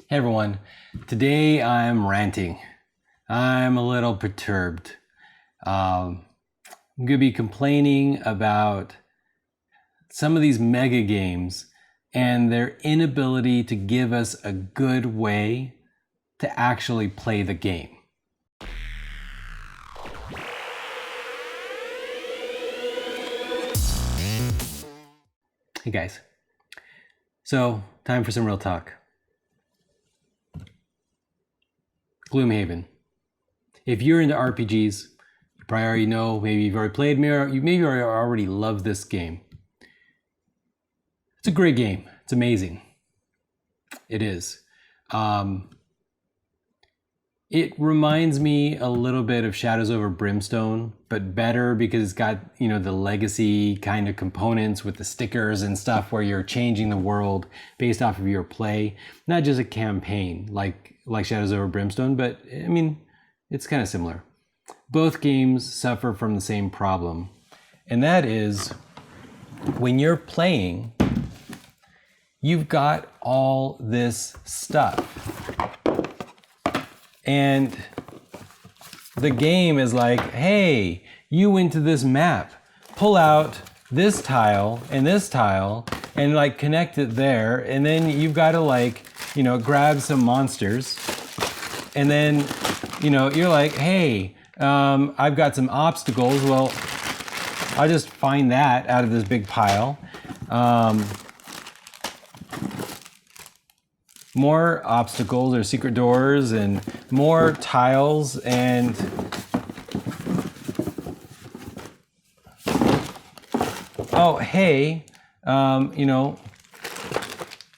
Hey everyone, today I'm ranting. I'm a little perturbed. I'm going to be complaining about some of these mega games and their inability to give us a good way to actually play the game. Hey guys, so time for some real talk. Gloomhaven. If you're into RPGs, you probably already know, maybe you've already played, you maybe already love this game. It's a great game. It's amazing. It is. It reminds me a little bit of Shadows Over Brimstone, but better because it's got, the legacy kind of components with the stickers and stuff where you're changing the world based off of your play. Not just a campaign like Shadows Over Brimstone, but I mean, it's kind of similar. Both games suffer from the same problem, and that is when you're playing, you've got all this stuff. And the game is like, hey, you went to this map, pull out this tile and like connect it there. And then you've got to grab some monsters. And then, you're like, hey, I've got some obstacles. Well, I'll just find that out of this big pile. More obstacles or secret doors and more tiles and oh, hey,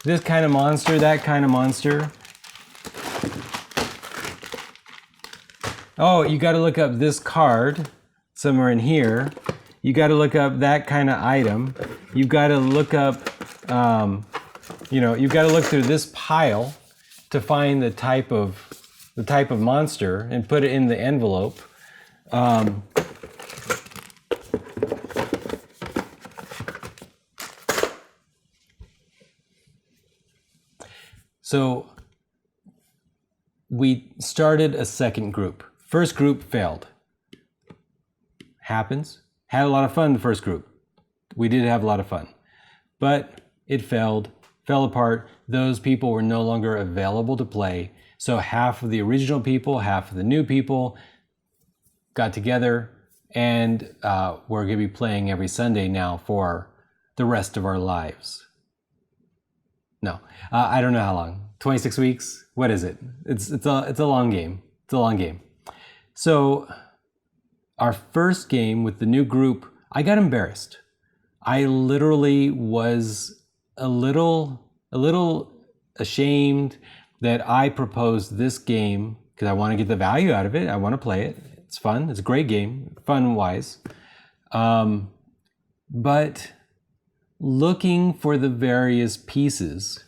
this kind of monster, that kind of monster. Oh, you got to look up this card somewhere in here. You got to look up that kind of item. You've got to look up, you've got to look through this pile to find the type of monster and put it in the envelope. So we started a second group. First group failed. Happens. Had a lot of fun in the first group. We did have a lot of fun, but it fell apart. Those people were no longer available to play. So half of the original people, half of the new people got together, and we're going to be playing every Sunday now for the rest of our lives. No, I don't know how long. 26 weeks? What is it? It's a long game. It's a long game. So our first game with the new group, I got embarrassed. I literally was a little ashamed that I proposed this game because I want to get the value out of it. I want to play it. It's fun. It's a great game, fun-wise. But looking for the various pieces,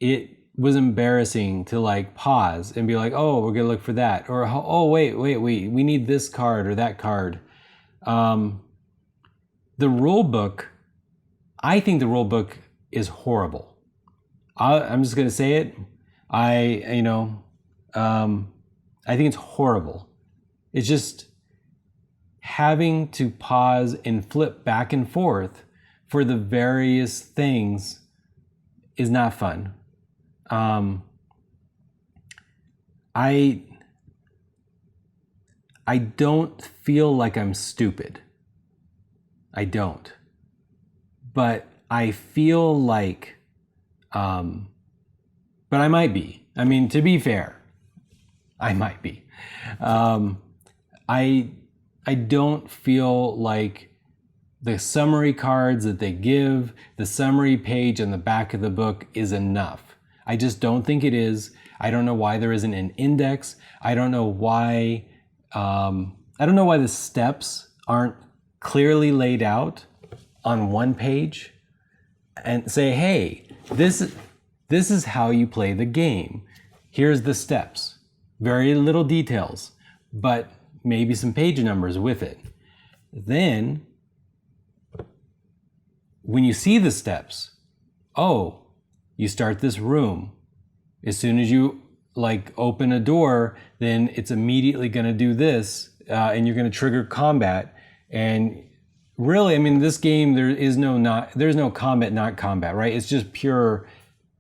it was embarrassing to pause and be like, oh, we're gonna look for that, or oh wait, we need this card or that card. The rule book, I think the rule book is horrible. I'm just gonna say it. I think it's horrible. It's just having to pause and flip back and forth for the various things is not fun. I don't feel like I'm stupid. I don't. But I feel like, but I might be. I mean, to be fair, I might be. I don't feel like the summary cards that they give, the summary page on the back of the book is enough. I just don't think it is. I don't know why there isn't an index. I don't know why the steps aren't clearly laid out on one page and say, hey, this is how you play the game. Here's the steps. Very little details, but maybe some page numbers with it. Then when you see the steps, oh, You start this room. As soon as you like open a door, then it's immediately going to do this, and you're going to trigger combat. And really, I mean, this game, there's no combat, not combat, right? It's just pure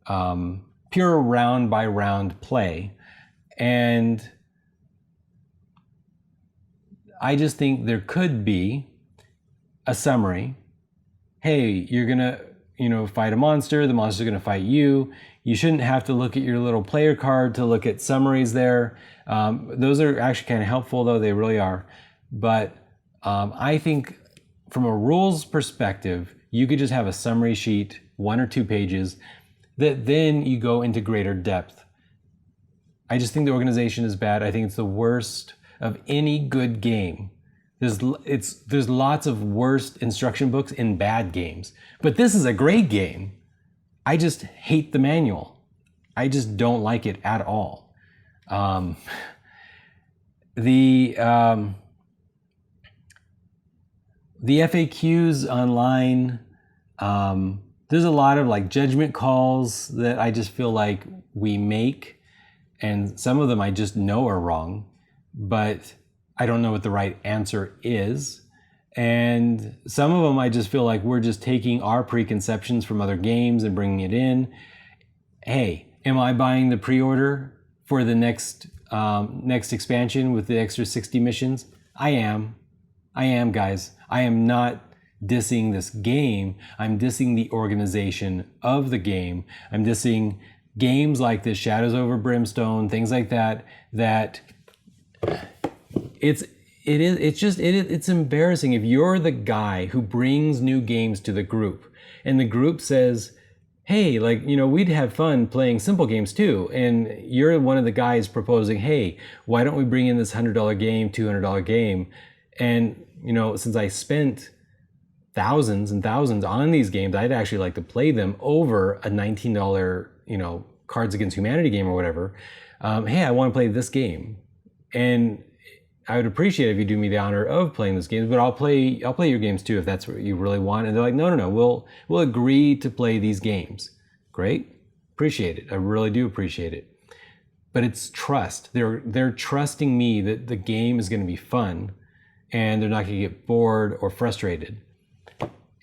round by round play. And I just think there could be a summary. Hey, you're gonna, fight a monster. The monster's gonna fight you. You shouldn't have to look at your little player card to look at summaries there. Those are actually kind of helpful, though. They really are. But I think from a rules perspective, you could just have a summary sheet, 1 or 2 pages, that then you go into greater depth. I just think the organization is bad. I think it's the worst of any good game. There's lots of worst instruction books in bad games, but this is a great game. I just hate the manual. I just don't like it at all. The FAQs online, there's a lot of like judgment calls that I just feel like we make, and some of them I just know are wrong, but I don't know what the right answer is. And some of them I just feel like we're just taking our preconceptions from other games and bringing it in. Hey, am I buying the pre-order for the next expansion with the extra 60 missions? I am, guys. I am not dissing this game. I'm dissing the organization of the game. I'm dissing games like this, Shadows Over Brimstone, things like that, it's embarrassing if you're the guy who brings new games to the group and the group says, hey, we'd have fun playing simple games too. And you're one of the guys proposing, hey, why don't we bring in this $100 game, $200 game? And, since I spent thousands and thousands on these games, I'd actually like to play them over a $19, Cards Against Humanity game or whatever. Hey, I want to play this game. And I would appreciate it if you do me the honor of playing this game, but I'll play your games too if that's what you really want. And they're like, no, we'll agree to play these games. Great, appreciate it. I really do appreciate it. But it's trust. They're trusting me that the game is going to be fun, and they're not going to get bored or frustrated.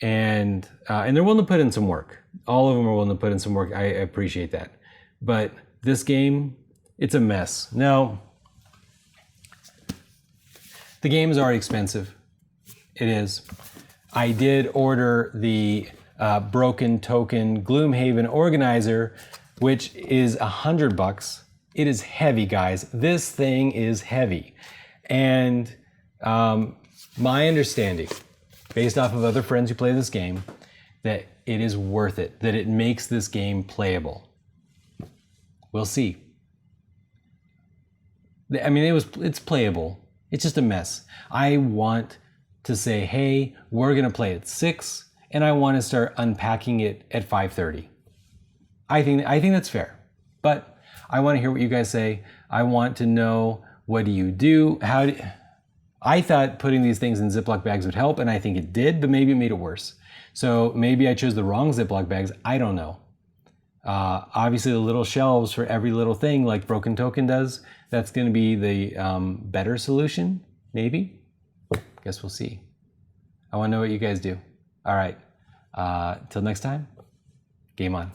And they're willing to put in some work. All of them are willing to put in some work. I appreciate that. But this game, it's a mess. Now, the game is already expensive. It is. I did order the Broken Token Gloomhaven Organizer, which is $100. It is heavy, guys. This thing is heavy. And my understanding, based off of other friends who play this game, that it is worth it, that it makes this game playable. We'll see. I mean, it's playable. It's just a mess. I want to say, hey, we're gonna play at 6, and I want to start unpacking it at 5:30. I think that's fair, but I want to hear what you guys say. I want to know, what do you do? I thought putting these things in Ziploc bags would help, and I think it did, but maybe it made it worse. So maybe I chose the wrong Ziploc bags. I don't know. Obviously, the little shelves for every little thing, like Broken Token does, that's going to be the better solution, maybe. Guess we'll see. I want to know what you guys do. All right. Till next time, game on.